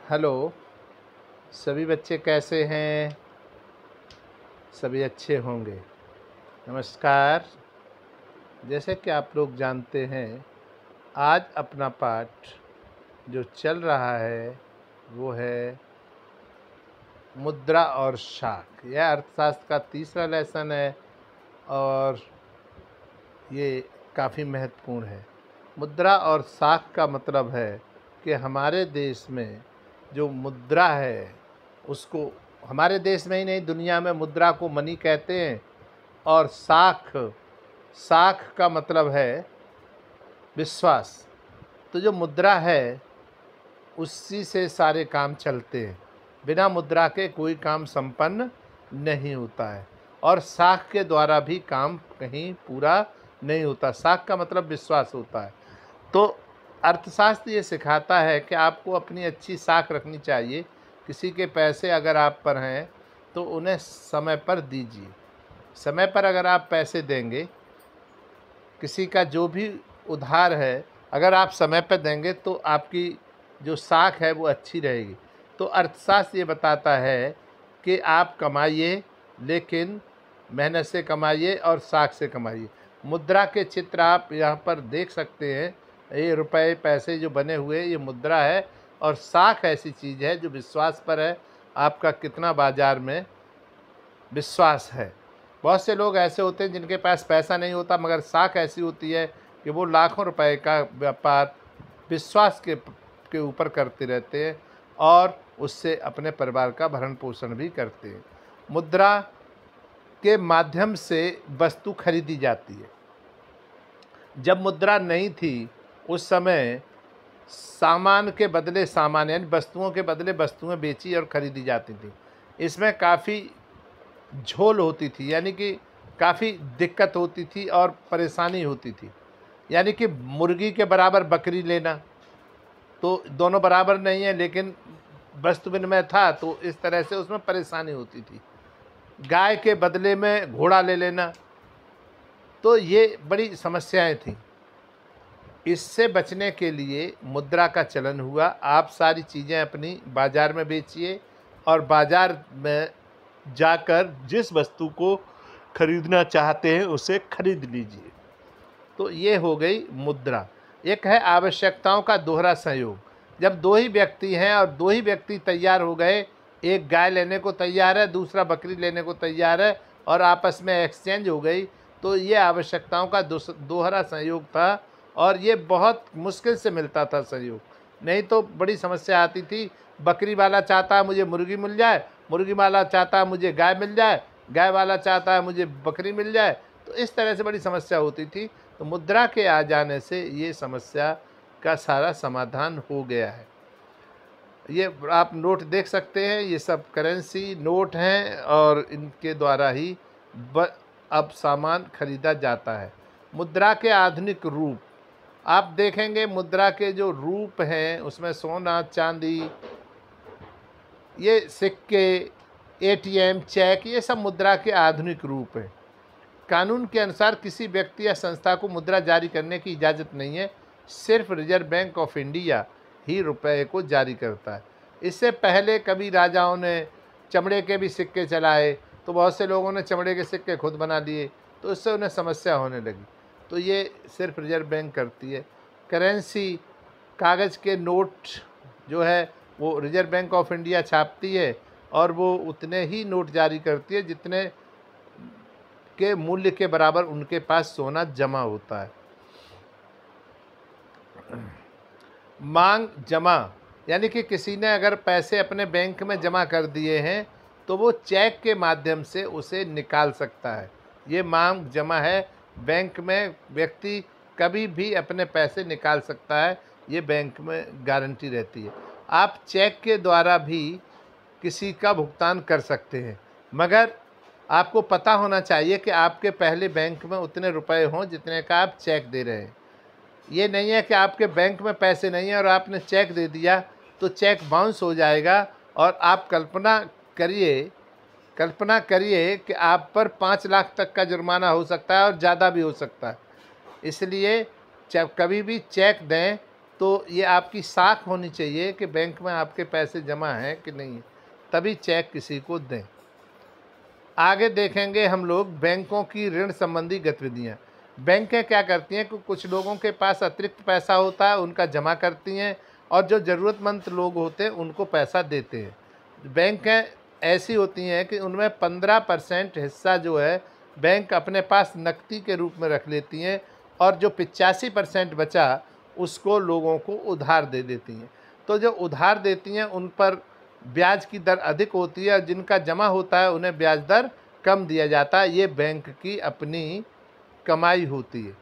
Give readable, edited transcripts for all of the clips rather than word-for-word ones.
Hello. सभी बच्चे कैसे हैं? सभी अच्छे होंगे। नमस्कार। जैसे कि आप लोग जानते हैं, आज अपना पाठ जो चल रहा है वो है मुद्रा और शाख। यह अर्थशास्त्र का तीसरा लेसन है और ये काफ़ी महत्वपूर्ण है। मुद्रा और शाख का मतलब है कि हमारे देश में जो मुद्रा है उसको, हमारे देश में ही नहीं दुनिया में मुद्रा को मनी कहते हैं। और शाख, शाख का मतलब है विश्वास। तो जो मुद्रा है उसी से सारे काम चलते हैं। बिना मुद्रा के कोई काम संपन्न नहीं होता है और शाख के द्वारा भी काम कहीं पूरा नहीं होता। शाख का मतलब विश्वास होता है। तो अर्थशास्त्र ये सिखाता है कि आपको अपनी अच्छी साख रखनी चाहिए। किसी के पैसे अगर आप पर हैं तो उन्हें समय पर दीजिए। समय पर अगर आप पैसे देंगे, किसी का जो भी उधार है अगर आप समय पर देंगे तो आपकी जो साख है वो अच्छी रहेगी। तो अर्थशास्त्र ये बताता है कि आप कमाइए, लेकिन मेहनत से कमाइए और साख से कमाइए। मुद्रा के चित्र आप यहाँ पर देख सकते हैं। ये रुपए पैसे जो बने हुए ये मुद्रा है और साख ऐसी चीज़ है जो विश्वास पर है, आपका कितना बाजार में विश्वास है। बहुत से लोग ऐसे होते हैं जिनके पास पैसा नहीं होता मगर साख ऐसी होती है कि वो लाखों रुपए का व्यापार विश्वास के ऊपर करते रहते हैं और उससे अपने परिवार का भरण पोषण भी करते हैं। मुद्रा के माध्यम से वस्तु खरीदी जाती है। जब मुद्रा नहीं थी उस समय सामान के बदले सामान, यानी वस्तुओं के बदले वस्तुएं बेची और खरीदी जाती थी। इसमें काफ़ी झोल होती थी, यानी कि काफ़ी दिक्कत होती थी और परेशानी होती थी। यानी कि मुर्गी के बराबर बकरी लेना, तो दोनों बराबर नहीं है लेकिन वस्तु विनिमय था, तो इस तरह से उसमें परेशानी होती थी। गाय के बदले में घोड़ा ले लेना, तो ये बड़ी समस्याएं थीं। इससे बचने के लिए मुद्रा का चलन हुआ। आप सारी चीज़ें अपनी बाज़ार में बेचिए और बाज़ार में जाकर जिस वस्तु को खरीदना चाहते हैं उसे खरीद लीजिए। तो ये हो गई मुद्रा। एक है आवश्यकताओं का दोहरा संयोग। जब दो ही व्यक्ति हैं और दो ही व्यक्ति तैयार हो गए, एक गाय लेने को तैयार है, दूसरा बकरी लेने को तैयार है और आपस में एक्सचेंज हो गई, तो ये आवश्यकताओं का दोहरा संयोग था और ये बहुत मुश्किल से मिलता था संयोग। नहीं तो बड़ी समस्या आती थी। बकरी वाला चाहता है मुझे मुर्गी मिल जाए, मुर्गी वाला चाहता है मुझे गाय मिल जाए, गाय वाला चाहता है मुझे बकरी मिल जाए। तो इस तरह से बड़ी समस्या होती थी। तो मुद्रा के आ जाने से ये समस्या का सारा समाधान हो गया है। ये आप नोट देख सकते हैं, ये सब करेंसी नोट हैं और इनके द्वारा ही अब सामान खरीदा जाता है। मुद्रा के आधुनिक रूप आप देखेंगे। मुद्रा के जो रूप हैं उसमें सोना, चांदी, ये सिक्के, एटीएम, चेक, ये सब मुद्रा के आधुनिक रूप हैं। कानून के अनुसार किसी व्यक्ति या संस्था को मुद्रा जारी करने की इजाज़त नहीं है। सिर्फ रिजर्व बैंक ऑफ इंडिया ही रुपए को जारी करता है। इससे पहले कभी राजाओं ने चमड़े के भी सिक्के चलाए, तो बहुत से लोगों ने चमड़े के सिक्के खुद बना लिए, तो इससे उन्हें समस्या होने लगी। तो ये सिर्फ रिजर्व बैंक करती है। करेंसी, कागज़ के नोट जो है वो रिजर्व बैंक ऑफ इंडिया छापती है और वो उतने ही नोट जारी करती है जितने के मूल्य के बराबर उनके पास सोना जमा होता है। मांग जमा, यानी कि किसी ने अगर पैसे अपने बैंक में जमा कर दिए हैं तो वो चेक के माध्यम से उसे निकाल सकता है। ये मांग जमा है। बैंक में व्यक्ति कभी भी अपने पैसे निकाल सकता है, ये बैंक में गारंटी रहती है। आप चेक के द्वारा भी किसी का भुगतान कर सकते हैं, मगर आपको पता होना चाहिए कि आपके पहले बैंक में उतने रुपए हों जितने का आप चेक दे रहे हैं। ये नहीं है कि आपके बैंक में पैसे नहीं हैं और आपने चेक दे दिया तो चेक बाउंस हो जाएगा और आप कल्पना करिए कि आप पर 5 लाख तक का जुर्माना हो सकता है और ज़्यादा भी हो सकता है। इसलिए कभी भी चेक दें तो ये आपकी साख होनी चाहिए कि बैंक में आपके पैसे जमा हैं कि नहीं, तभी चेक किसी को दें। आगे देखेंगे हम लोग बैंकों की ऋण संबंधी गतिविधियाँ। बैंकें क्या करती हैं कि कुछ लोगों के पास अतिरिक्त पैसा होता है, उनका जमा करती हैं, और जो ज़रूरतमंद लोग होते हैं उनको पैसा देते हैं। बैंकें ऐसी होती हैं कि उनमें 15% हिस्सा जो है बैंक अपने पास नकदी के रूप में रख लेती हैं, और जो 85% बचा उसको लोगों को उधार दे देती हैं। तो जो उधार देती हैं उन पर ब्याज की दर अधिक होती है, और जिनका जमा होता है उन्हें ब्याज दर कम दिया जाता है। ये बैंक की अपनी कमाई होती है।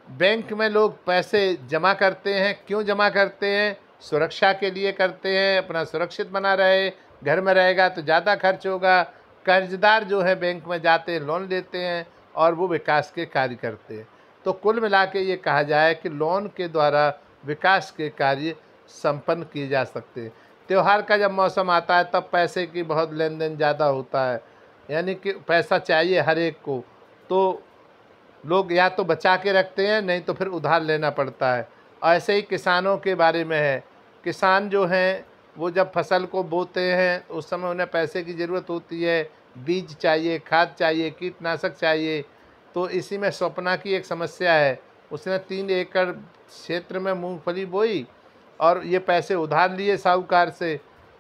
बैंक में लोग पैसे जमा करते हैं, क्यों जमा करते हैं? सुरक्षा के लिए करते हैं, अपना सुरक्षित बना रहे, घर में रहेगा तो ज़्यादा खर्च होगा। कर्जदार जो है बैंक में जाते हैं, लोन लेते हैं, और वो विकास के कार्य करते हैं। तो कुल मिला के ये कहा जाए कि लोन के द्वारा विकास के कार्य संपन्न किए जा सकते हैं। त्यौहार का जब मौसम आता है तब पैसे की बहुत लेन देन ज़्यादा होता है, यानी कि पैसा चाहिए हर एक को, तो लोग या तो बचा के रखते हैं, नहीं तो फिर उधार लेना पड़ता है। ऐसे ही किसानों के बारे में है। किसान जो हैं वो जब फसल को बोते हैं उस समय उन्हें पैसे की ज़रूरत होती है, बीज चाहिए, खाद चाहिए, कीटनाशक चाहिए। तो इसी में स्वप्ना की एक समस्या है। उसने 3 एकड़ क्षेत्र में मूंगफली बोई और ये पैसे उधार लिए साहूकार से,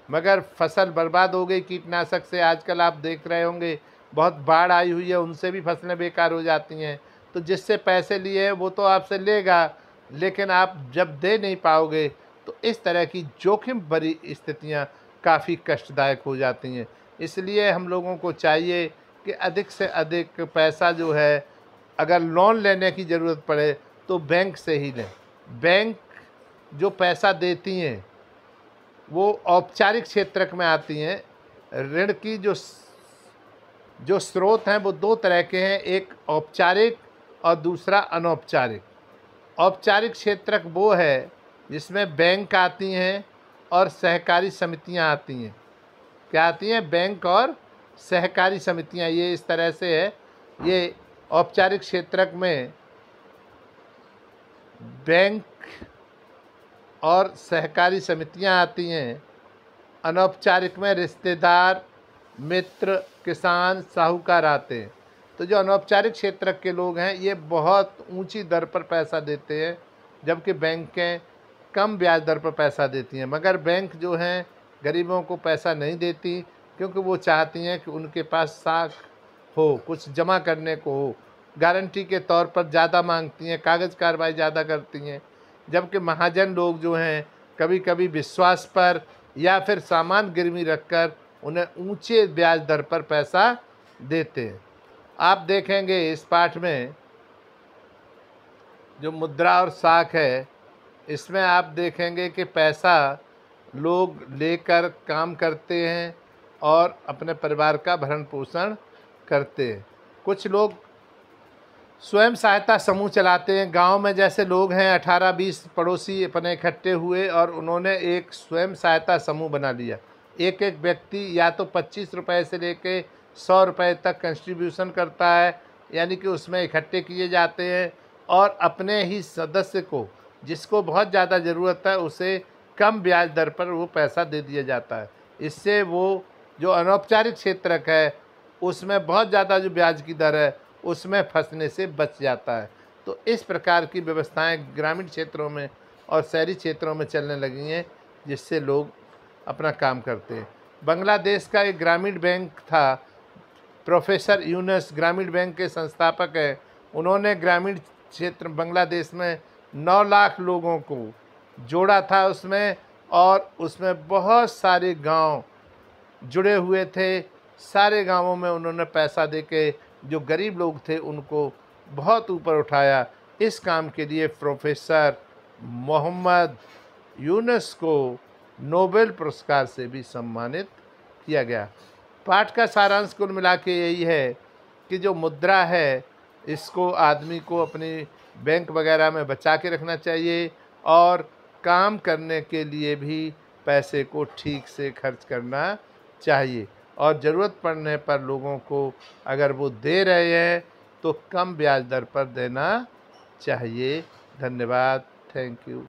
मगर फसल बर्बाद हो गई कीटनाशक से। आजकल आप देख रहे होंगे बहुत बाढ़ आई हुई है, उनसे भी फसलें बेकार हो जाती हैं। तो जिससे पैसे लिए हैं वो तो आपसे लेगा, लेकिन आप जब दे नहीं पाओगे तो इस तरह की जोखिम भरी स्थितियां काफ़ी कष्टदायक हो जाती हैं। इसलिए हम लोगों को चाहिए कि अधिक से अधिक पैसा जो है, अगर लोन लेने की ज़रूरत पड़े तो बैंक से ही लें। बैंक जो पैसा देती हैं वो औपचारिक क्षेत्र में आती हैं। ऋण की जो स्रोत हैं वो 2 तरह के हैं, एक औपचारिक और दूसरा अनौपचारिक। औपचारिक क्षेत्र वो है जिसमें बैंक आती हैं और सहकारी समितियां आती हैं। क्या आती हैं? बैंक और सहकारी समितियां। ये इस तरह से है। ये औपचारिक क्षेत्र में बैंक और सहकारी समितियां आती हैं। अनौपचारिक में रिश्तेदार, मित्र, किसान, साहूकार आते हैं। तो जो अनौपचारिक क्षेत्र के लोग हैं ये बहुत ऊंची दर पर पैसा देते हैं, जबकि बैंकें कम ब्याज दर पर पैसा देती हैं। मगर बैंक जो हैं गरीबों को पैसा नहीं देती, क्योंकि वो चाहती हैं कि उनके पास साख हो, कुछ जमा करने को हो। गारंटी के तौर पर ज़्यादा मांगती हैं, कागज़ कार्रवाई ज़्यादा करती हैं। जबकि महाजन लोग जो हैं कभी कभी विश्वास पर या फिर सामान गिरवी रखकर उन्हें ऊंचे ब्याज दर पर पैसा देते हैं। आप देखेंगे इस पाठ में जो मुद्रा और साख है, इसमें आप देखेंगे कि पैसा लोग लेकर काम करते हैं और अपने परिवार का भरण पोषण करते हैं। कुछ लोग स्वयं सहायता समूह चलाते हैं। गांव में जैसे लोग हैं 18-20 पड़ोसी अपने इकट्ठे हुए और उन्होंने एक स्वयं सहायता समूह बना लिया। एक एक व्यक्ति या तो 25 रुपये से लेके 100 रुपये तक कंट्रीब्यूशन करता है, यानी कि उसमें इकट्ठे किए जाते हैं, और अपने ही सदस्य को, जिसको बहुत ज़्यादा ज़रूरत है, उसे कम ब्याज दर पर वो पैसा दे दिया जाता है। इससे वो जो अनौपचारिक क्षेत्र है उसमें बहुत ज़्यादा जो ब्याज की दर है उसमें फंसने से बच जाता है। तो इस प्रकार की व्यवस्थाएं ग्रामीण क्षेत्रों में और शहरी क्षेत्रों में चलने लगी हैं, जिससे लोग अपना काम करते हैं। बांग्लादेश का एक ग्रामीण बैंक था, प्रोफेसर यूनुस ग्रामीण बैंक के संस्थापक हैं। उन्होंने ग्रामीण क्षेत्र बांग्लादेश में 9 लाख लोगों को जोड़ा था उसमें, और उसमें बहुत सारे गांव जुड़े हुए थे। सारे गांवों में उन्होंने पैसा देके जो गरीब लोग थे उनको बहुत ऊपर उठाया। इस काम के लिए प्रोफेसर मोहम्मद यूनुस को नोबेल पुरस्कार से भी सम्मानित किया गया। पाठ का सारांश कुल मिला के यही है कि जो मुद्रा है इसको आदमी को अपनी बैंक वगैरह में बचा के रखना चाहिए, और काम करने के लिए भी पैसे को ठीक से खर्च करना चाहिए, और ज़रूरत पड़ने पर लोगों को अगर वो दे रहे हैं तो कम ब्याज दर पर देना चाहिए। धन्यवाद। Thank you.